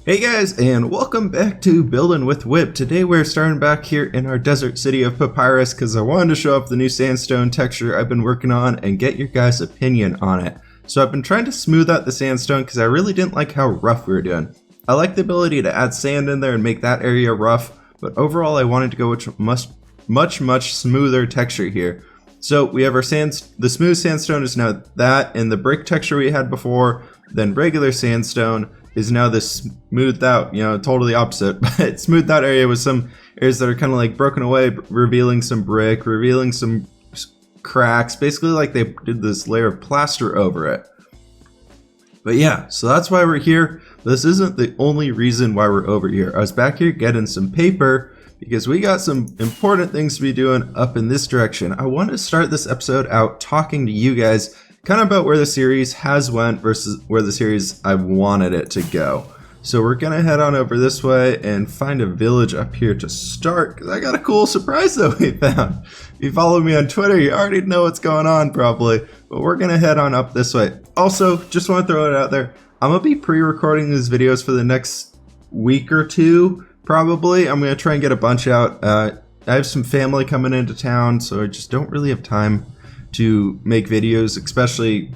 Hey guys, and welcome back to Building with Whip. Today we're starting back here in our desert city of Papyrus because I wanted to show off the new sandstone texture I've been working on and get your guys' opinion on it. So I've been trying to smooth out the sandstone because I really didn't like how rough we were doing. I like the ability to add sand in there and make that area rough, but overall I wanted to go with much smoother texture here. So we have our the smooth sandstone is now that, and the brick texture we had before, then regular sandstone is now this smoothed out, totally opposite, but smoothed out area with some areas that are kind of like broken away, revealing some brick, revealing some cracks, basically like they did this layer of plaster over it. But yeah, so that's why we're here. This isn't the only reason why we're over here. I was back here getting some paper because we got some important things to be doing up in this direction. I wanted to start this episode out talking to you guys kind of about where the series has went versus where the series I wanted it to go. So we're gonna head on over this way and find a village up here to start, because I got a cool surprise that we found. If you follow me on Twitter, you already know what's going on probably, but we're gonna head on up this way. Also, just want to throw it out there, I'm gonna be pre-recording these videos for the next week or two, probably. I'm gonna try and get a bunch out. I have some family coming into town, so I just don't really have time to make videos, especially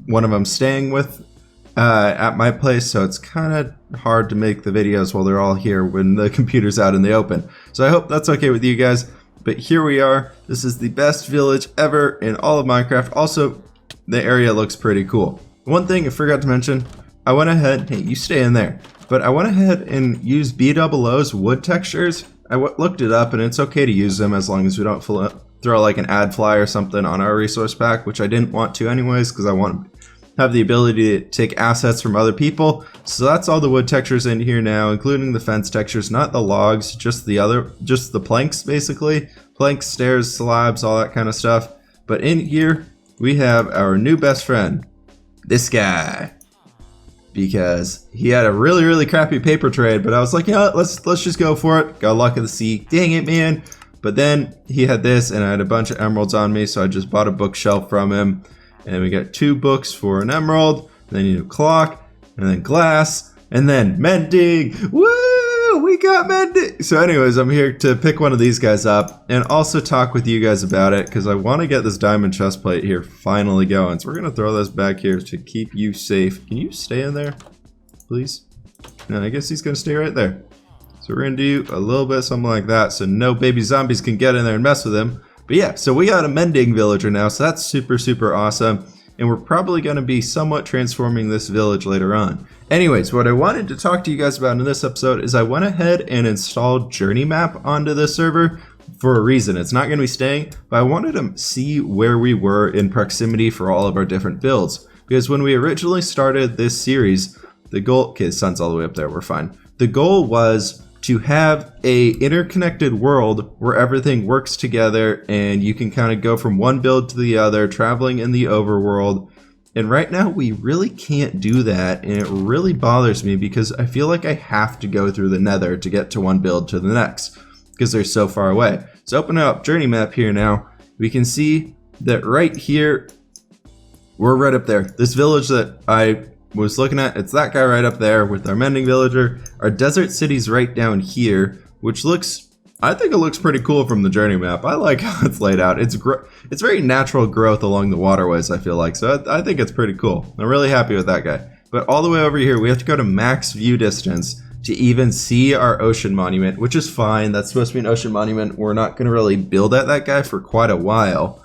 one of them staying with at my place, so it's kind of hard to make the videos while they're all here when the computer's out in the open. So I hope that's okay with you guys, but here we are. This is the best village ever in all of Minecraft. Also, the area looks pretty cool. One thing I forgot to mention, I went ahead, hey, you stay in there, but I went ahead and used BOO's wood textures. I looked it up and it's okay to use them as long as we don't throw like an ad fly or something on our resource pack, which I didn't want to anyways because I want to have the ability to take assets from other people. So that's all the wood textures in here now, including the fence textures, not the logs, just the planks basically. Planks, stairs, slabs, all that kind of stuff. But in here we have our new best friend, this guy. Because he had a really crappy paper trade, but I was like, yeah, let's just go for it. Got luck of the sea. Dang it, man. But then he had this, and I had a bunch of emeralds on me, so I just bought a bookshelf from him. And we got 2 books for an emerald, then you need a clock, and then glass, and then mending. Woo! We got mending! So anyways, I'm here to pick one of these guys up, and also talk with you guys about it, because I want to get this diamond chest plate here finally going. So we're going to throw this back here to keep you safe. Can you stay in there, please? No, I guess he's going to stay right there. So we're going to do a little bit something like that so no baby zombies can get in there and mess with him. But yeah, so we got a mending villager now, so that's super awesome. And we're probably going to be somewhat transforming this village later on. Anyways, what I wanted to talk to you guys about in this episode is I went ahead and installed Journey Map onto this server for a reason. It's not going to be staying, but I wanted to see where we were in proximity for all of our different builds. Because when we originally started this series, the goal, okay, the sun's all the way up there, we're fine. The goal was to have a interconnected world where everything works together and you can kind of go from one build to the other, traveling in the overworld. And right now we really can't do that, and it really bothers me because I feel like I have to go through the nether to get to one build to the next because they're so far away. So open up Journey Map here now. We can see that right here, we're right up there. This village that I was looking at, it's that guy right up there with our mending villager. Our desert city's right down here, which looks, I think it looks pretty cool from the journey map. I like how it's laid out. It's very natural growth along the waterways, I feel like, so I think it's pretty cool. I'm really happy with that guy. But all the way over here, we have to go to max view distance to even see our ocean monument, which is fine. That's supposed to be an ocean monument. We're not going to really build at that guy for quite a while.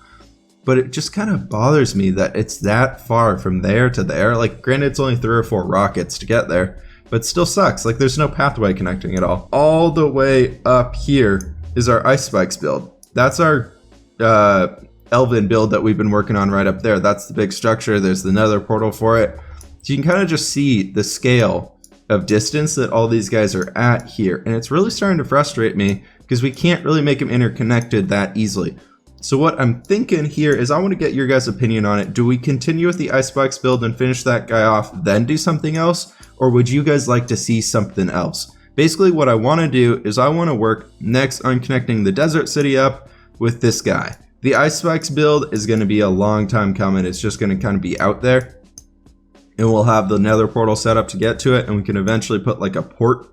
But it just kind of bothers me that it's that far from there to there. Like, granted, it's only 3 or 4 rockets to get there, but it still sucks. Like, there's no pathway connecting at all. All the way up here is our ice spikes build. That's our elven build that we've been working on right up there. That's the big structure. There's the nether portal for it. So you can kind of just see the scale of distance that all these guys are at here. And it's really starting to frustrate me because we can't really make them interconnected that easily. So what I'm thinking here is I want to get your guys' opinion on it. Do we continue with the ice spikes build and finish that guy off, then do something else? Or would you guys like to see something else? Basically what I want to do is I want to work next on connecting the desert city up with this guy. The ice spikes build is going to be a long time coming. It's just going to kind of be out there. and we'll have the nether portal set up to get to it, and we can eventually put like a port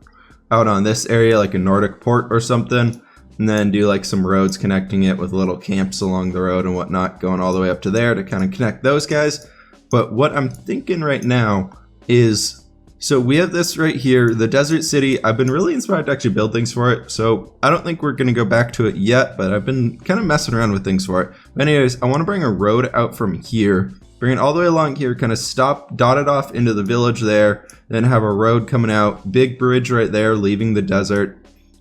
out on this area, like a Nordic port or something, and then do like some roads connecting it with little camps along the road and whatnot, going all the way up to there to kind of connect those guys. But what I'm thinking right now is, so we have this right here, the desert city. I've been really inspired to actually build things for it, so I don't think we're going to go back to it yet, but I've been kind of messing around with things for it. But anyways, I want to bring a road out from here, bring it all the way along here, kind of stop, dot it off into the village there, then have a road coming out, big bridge right there leaving the desert,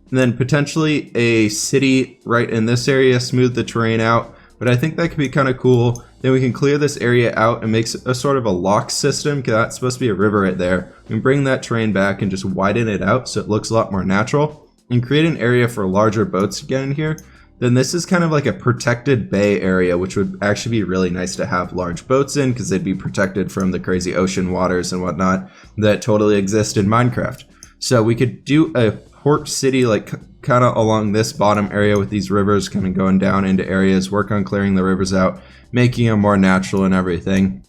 and then potentially a city right in this area, smooth the terrain out. But I think that could be kind of cool. Then we can clear this area out and make a sort of a lock system, because that's supposed to be a river right there. We can bring that terrain back and just widen it out so it looks a lot more natural, and create an area for larger boats to get in here. Then this is kind of like a protected bay area, which would actually be really nice to have large boats in, because they'd be protected from the crazy ocean waters and whatnot that totally exist in Minecraft. So we could do a port city like kind of along this bottom area with these rivers kind of going down into areas, work on clearing the rivers out, making them more natural and everything.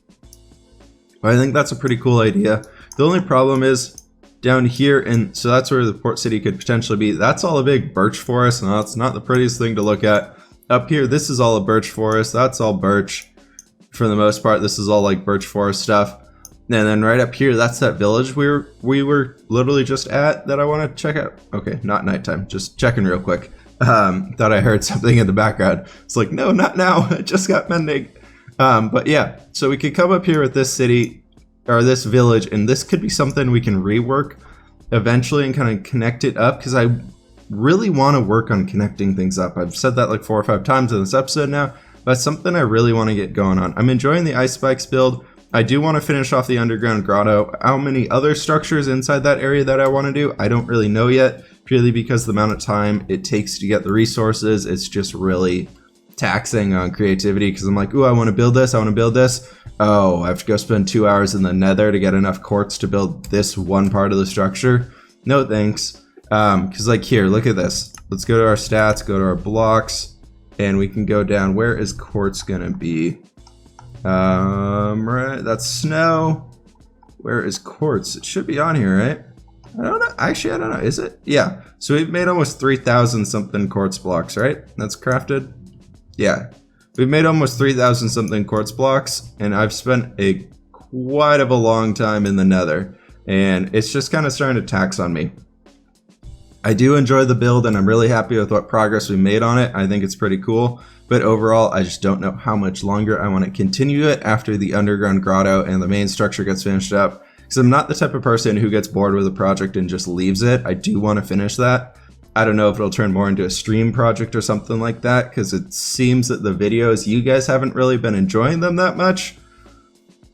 But I think that's a pretty cool idea. The only problem is down here, and so that's where the port city could potentially be. That's all a big birch forest, and that's not the prettiest thing to look at. Up here, this is all a birch forest. That's all birch for the most part. This is all like birch forest stuff. And then right up here, that's that village we were literally just at that I want to check out. Okay, not nighttime, just checking real quick. Thought I heard something in the background. It's like, no, not now. It just got mending. But yeah, so we could come up here with this city or this village, and this could be something we can rework eventually and kind of connect it up, because I really want to work on connecting things up. I've said that like 4 or 5 times in this episode now, but it's something I really want to get going on. I'm enjoying the ice spikes build. I do want to finish off the underground grotto. How many other structures inside that area that I want to do, I don't really know yet, purely because the amount of time it takes to get the resources, it's just really taxing on creativity, because I'm like, ooh, I want to build this, I want to build this. Oh, I have to go spend 2 hours in the nether to get enough quartz to build this one part of the structure. No thanks. Because like here, look at this. Let's go to our stats, go to our blocks, and we can go down. Where is quartz gonna be? Right, that's snow. Where is quartz? It should be on here, right? I don't know. Actually, I don't know. Is it? Yeah. So we've made almost 3,000 something quartz blocks, right? That's crafted. Yeah. We've made almost 3,000 something quartz blocks, and I've spent quite of a long time in the nether, and it's just kind of starting to tax on me. I do enjoy the build, and I'm really happy with what progress we made on it. I think it's pretty cool. But overall, I just don't know how much longer I want to continue it after the underground grotto and the main structure gets finished up. Because I'm not the type of person who gets bored with a project and just leaves it. I do want to finish that. I don't know if it'll turn more into a stream project or something like that, because it seems that the videos, you guys haven't really been enjoying them that much,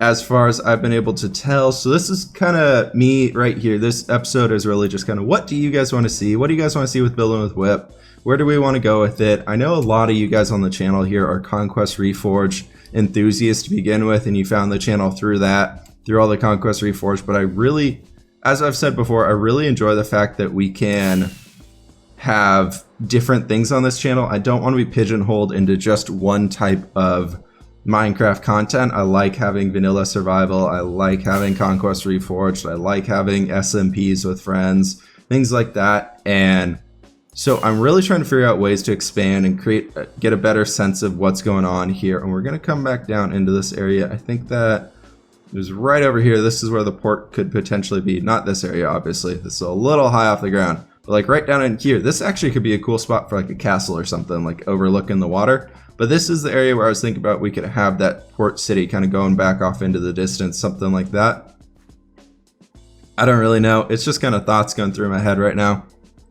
as far as I've been able to tell. So this is kind of me right here. This episode is really just kind of, what do you guys want to see? What do you guys want to see with Building with Whip? Where do we want to go with it? I know a lot of you guys on the channel here are Conquest Reforged enthusiasts to begin with, and you found the channel through that, through all the Conquest Reforged. But I really, as I've said before, I really enjoy the fact that we can have different things on this channel. I don't want to be pigeonholed into just one type of Minecraft content. I like having vanilla survival. I like having Conquest Reforged. I like having SMPs with friends, things like that. And so I'm really trying to figure out ways to expand and get a better sense of what's going on here. And we're going to come back down into this area. I think that it was right over here. This is where the port could potentially be. Not this area, obviously. This is a little high off the ground. But like right down in here, this actually could be a cool spot for like a castle or something, like overlooking the water. But this is the area where I was thinking about we could have that port city kind of going back off into the distance, something like that. I don't really know. It's just kind of thoughts going through my head right now.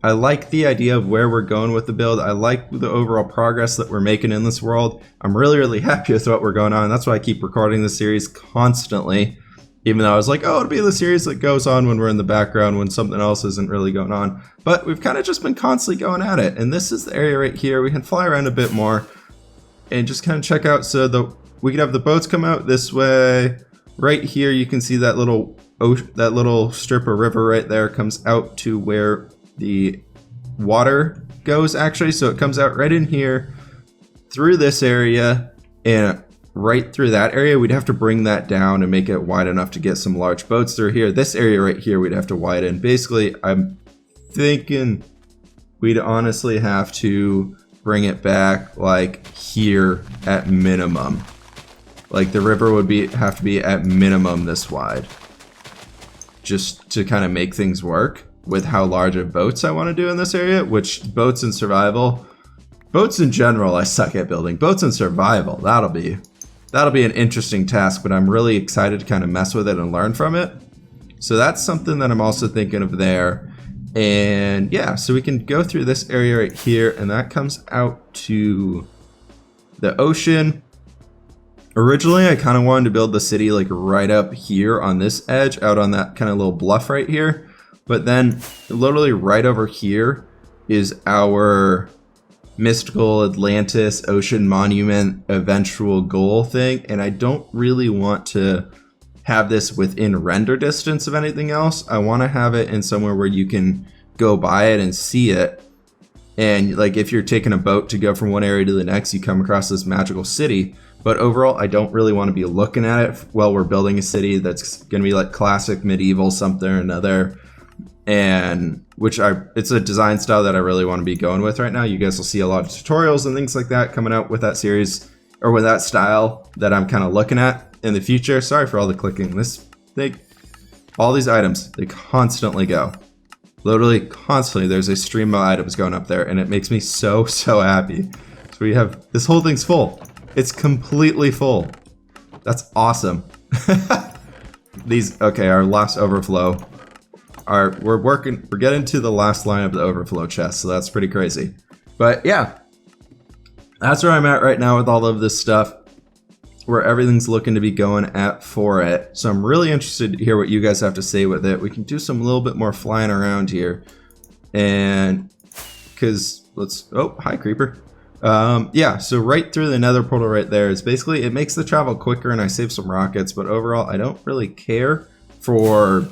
I like the idea of where we're going with the build. I like the overall progress that we're making in this world. I'm really, really happy with what we're going on. That's why I keep recording this series constantly, even though I was like, oh, it'll be the series that goes on when we're in the background, when something else isn't really going on. But we've kind of just been constantly going at it. And this is the area right here. We can fly around a bit more and just kind of check out. So we could have the boats come out this way. Right here, you can see that little strip of river right there comes out to where the water goes, actually. So it comes out right in here through this area, and right through that area, we'd have to bring that down and make it wide enough to get some large boats through here. This area right here, we'd have to widen. Basically, I'm thinking we'd honestly have to bring it back like here at minimum. Like the river would have to be at minimum this wide, just to kind of make things work with how large of boats I want to do in this area. Which boats in survival, boats in general, I suck at building. Boats in survival, that'll be an interesting task, but I'm really excited to kind of mess with it and learn from it. So that's something that I'm also thinking of there. And yeah, so we can go through this area right here, and that comes out to the ocean. Originally, I kind of wanted to build the city like right up here on this edge, out on that kind of little bluff right here. But then literally right over here is our mystical Atlantis ocean monument eventual goal thing. And I don't really want to have this within render distance of anything else. I want to have it in somewhere where you can go by it and see it. And like if you're taking a boat to go from one area to the next, you come across this magical city. But overall, I don't really want to be looking at it while we're building a city that's going to be like classic medieval something or another. And it's a design style that I really want to be going with right now. You guys will see a lot of tutorials and things like that coming out with that series or with that style that I'm kind of looking at in the future. Sorry for all the clicking. All these items, they constantly go. Literally constantly, there's a stream of items going up there, and it makes me so happy. So we have, this whole thing's full. It's completely full. That's awesome. Okay, our last overflow. We're getting to the last line of the overflow chest, so that's pretty crazy. But yeah, that's where I'm at right now with all of this stuff, where everything's looking to be going at for it. So I'm really interested to hear what you guys have to say with it. We can do some little bit more flying around here. And oh, hi creeper. Yeah, so right through the nether portal right there is basically, it makes the travel quicker and I save some rockets, but overall I don't really care for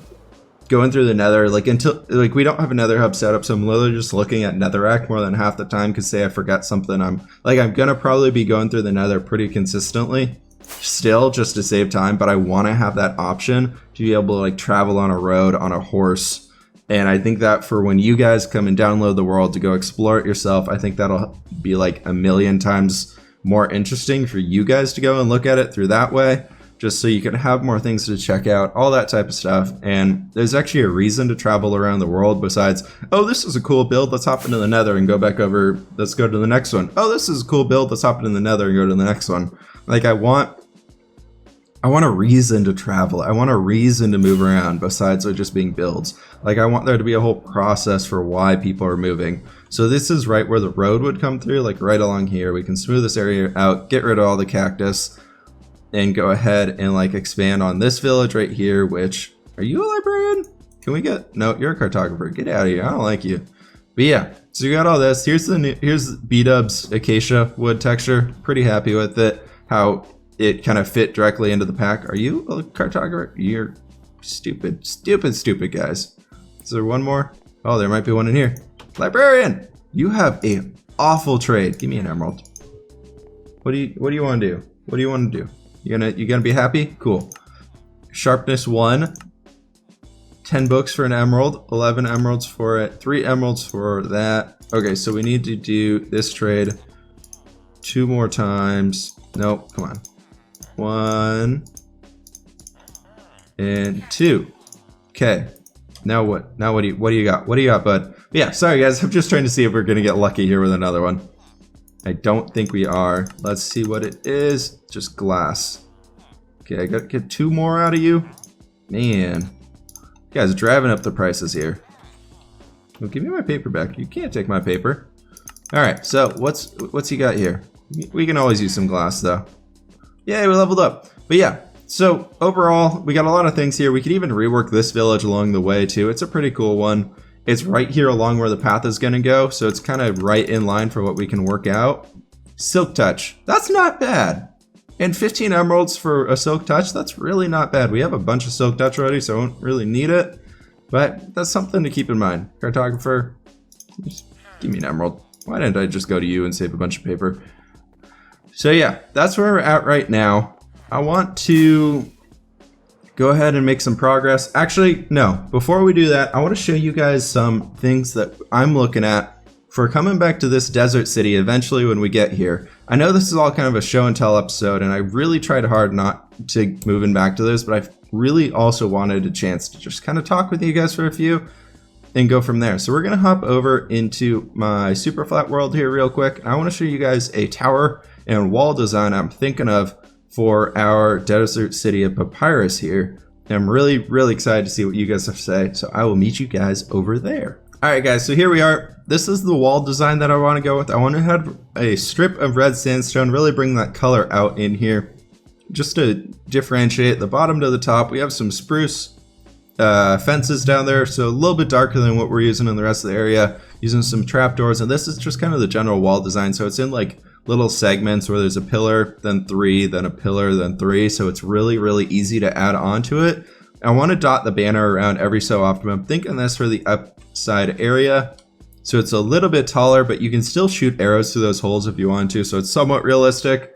going through the nether, until we don't have a nether hub set up, so I'm literally just looking at netherrack more than half the time, because say I forget something, I'm gonna probably be going through the nether pretty consistently still, just to save time, but I want to have that option to be able to like travel on a road on a horse. And I think that for when you guys come and download the world to go explore it yourself, I think that'll be like a million times more interesting for you guys to go and look at it through that way, just so you can have more things to check out, all that type of stuff. And there's actually a reason to travel around the world besides, oh, this is a cool build, let's hop into the nether and go back over, let's go to the next one. Oh, this is a cool build, let's hop into the nether and go to the next one. Like I want a reason to travel. I want a reason to move around besides it just being builds. Like I want there to be a whole process for why people are moving. So this is right where the road would come through, like right along here. We can smooth this area out, get rid of all the cactus, and go ahead and like expand on this village right here, which, are you a librarian? Can we get, no, you're a cartographer. Get out of here, I don't like you. But yeah, so you got all this. Here's B-Dub's acacia wood texture. Pretty happy with it. How it kind of fit directly into the pack. Are you a cartographer? You're stupid guys. Is there one more? Oh, there might be one in here. Librarian, you have a awful trade. Give me an emerald. What do you want to do? What do you want to do? You gonna be happy? Cool. Sharpness 1. 10 books for an emerald. 11 emeralds for it. 3 emeralds for that. Okay, so we need to do this trade 2 more times. Nope, come on. 1 and 2. Okay. Now what? Now what do you got? What do you got, bud? But yeah, sorry guys. I'm just trying to see if we're gonna get lucky here with another one. I don't think we are. Let's see what it is. Just glass. Okay, I gotta get 2 more out of you. Man, you guys are driving up the prices here. Well, give me my paper back. You can't take my paper. All right. So what's he got here? We can always use some glass though. Yeah, we leveled up. But yeah, so overall, we got a lot of things here. We could even rework this village along the way too. It's a pretty cool one. It's right here along where the path is going to go, so it's kind of right in line for what we can work out. Silk Touch, that's not bad. And 15 emeralds for a Silk Touch, that's really not bad. We have a bunch of Silk Touch already, so I don't really need it. But that's something to keep in mind. Cartographer, just give me an emerald. Why didn't I just go to you and save a bunch of paper? So yeah, that's where we're at right now. I want to go ahead and make some progress. Actually, no, before we do that, I want to show you guys some things that I'm looking at for coming back to this desert city eventually when we get here. I know this is all kind of a show and tell episode, and I really tried hard not to moving back to this, but I really also wanted a chance to just kind of talk with you guys for a few and go from there. So we're going to hop over into my super flat world here real quick. I want to show you guys a tower and wall design I'm thinking of for our desert city of Papyrus here. And I'm really excited to see what you guys have to say. So I will meet you guys over there. All right, guys, so here we are. This is the wall design that I want to go with. I want to have a strip of red sandstone, really bring that color out in here, just to differentiate the bottom to the top. We have some spruce fences down there, so a little bit darker than what we're using in the rest of the area, using some trapdoors. And this is just kind of the general wall design, so it's in like little segments where there's a pillar, then three, then a pillar, then three, so it's really easy to add on to it. I want to dot the banner around every so often. I'm thinking this for the upside area, so it's a little bit taller, but you can still shoot arrows through those holes if you want to, so it's somewhat realistic.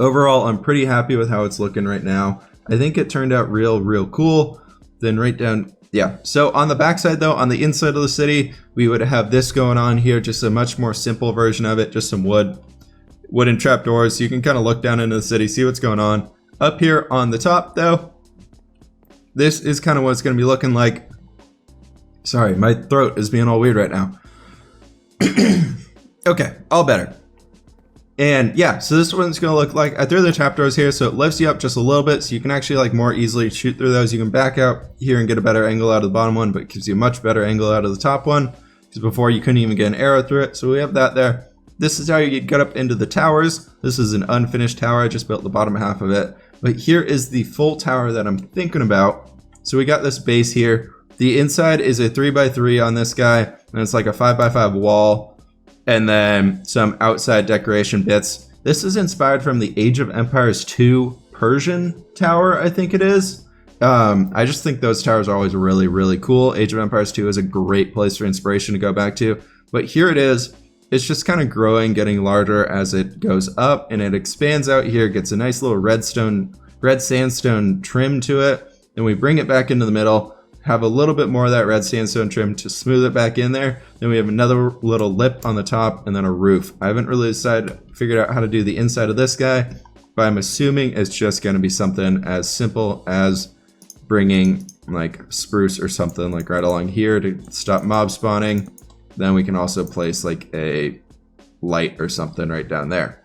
Overall, I'm pretty happy with how it's looking right now. I think it turned out real cool. Then right down, yeah. So on the backside though, on the inside of the city, we would have this going on here, just a much more simple version of it, just some wooden trapdoors, so you can kind of look down into the city, see what's going on. Up here on the top though, this is kind of what it's going to be looking like. Sorry, my throat is being all weird right now. Okay, all better. And yeah, so this is what it's going to look like. I threw the trapdoors here, so it lifts you up just a little bit, so you can actually like more easily shoot through those. You can back out here and get a better angle out of the bottom one, but it gives you a much better angle out of the top one, because before you couldn't even get an arrow through it. So we have that there. This is how you get up into the towers. This is an unfinished tower. I just built the bottom half of it. But here is the full tower that I'm thinking about. So we got this base here. The inside is a 3x3 on this guy, and it's like a 5x5 wall, and then some outside decoration bits. This is inspired from the Age of Empires 2 Persian tower, I think it is. I just think those towers are always really cool. Age of Empires 2 is a great place for inspiration to go back to. But here it is. It's just kind of growing, getting larger as it goes up, and it expands out here, gets a nice little red sandstone trim to it. Then we bring it back into the middle, have a little bit more of that red sandstone trim to smooth it back in there. Then we have another little lip on the top and then a roof. I haven't really figured out how to do the inside of this guy, but I'm assuming it's just going to be something as simple as bringing like spruce or something like right along here to stop mob spawning. Then we can also place like a light or something right down there.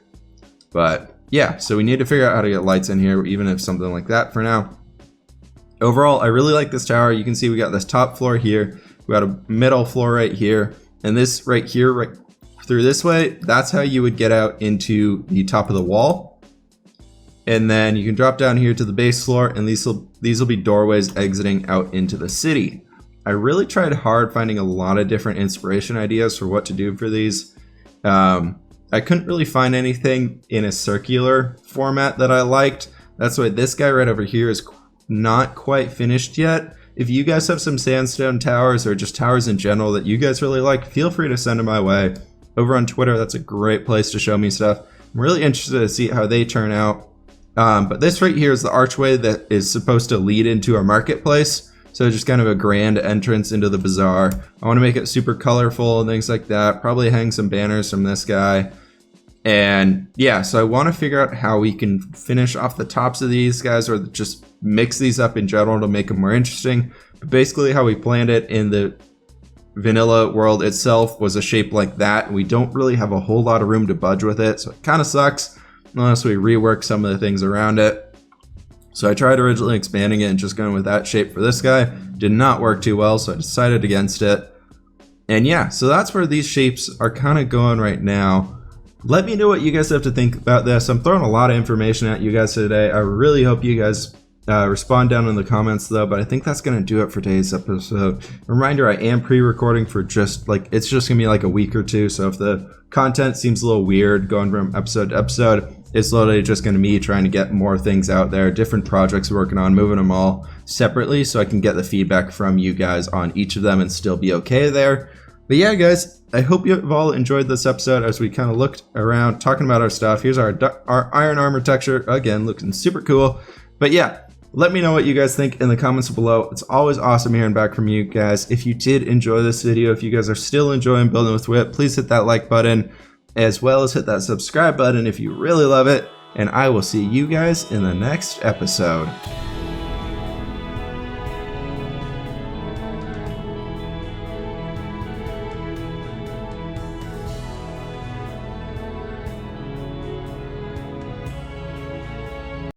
But yeah, so we need to figure out how to get lights in here, even if something like that for now. Overall, I really like this tower. You can see we got this top floor here. We got a middle floor right here. And this right here, right through this way, that's how you would get out into the top of the wall. And then you can drop down here to the base floor, and these will be doorways exiting out into the city. I really tried hard finding a lot of different inspiration ideas for what to do for these. I couldn't really find anything in a circular format that I liked. That's why this guy right over here is not quite finished yet. If you guys have some sandstone towers or just towers in general that you guys really like, feel free to send them my way. Over on Twitter, that's a great place to show me stuff. I'm really interested to see how they turn out. But this right here is the archway that is supposed to lead into our marketplace. So just kind of a grand entrance into the bazaar. I want to make it super colorful and things like that. Probably hang some banners from this guy. And yeah, so I want to figure out how we can finish off the tops of these guys or just mix these up in general to make them more interesting. But basically how we planned it in the vanilla world itself was a shape like that. We don't really have a whole lot of room to budge with it, so it kind of sucks unless we rework some of the things around it. So I tried originally expanding it and just going with that shape for this guy. Did not work too well, so I decided against it. And yeah, so that's where these shapes are kind of going right now. Let me know what you guys have to think about this. I'm throwing a lot of information at you guys today. I really hope you guys respond down in the comments though, but I think that's going to do it for today's episode. Reminder, I am pre-recording for just like, it's just going to be like a week or two. So if the content seems a little weird going from episode to episode, it's literally just going to be me trying to get more things out there, different projects working on, moving them all separately so I can get the feedback from you guys on each of them and still be okay there. But yeah, guys, I hope you've all enjoyed this episode as we kind of looked around talking about our stuff. Here's our iron armor texture, again, looking super cool. But yeah, let me know what you guys think in the comments below. It's always awesome hearing back from you guys. If you did enjoy this video, if you guys are still enjoying building with Whip, please hit that like button, as well as hit that subscribe button if you really love it. And I will see you guys in the next episode.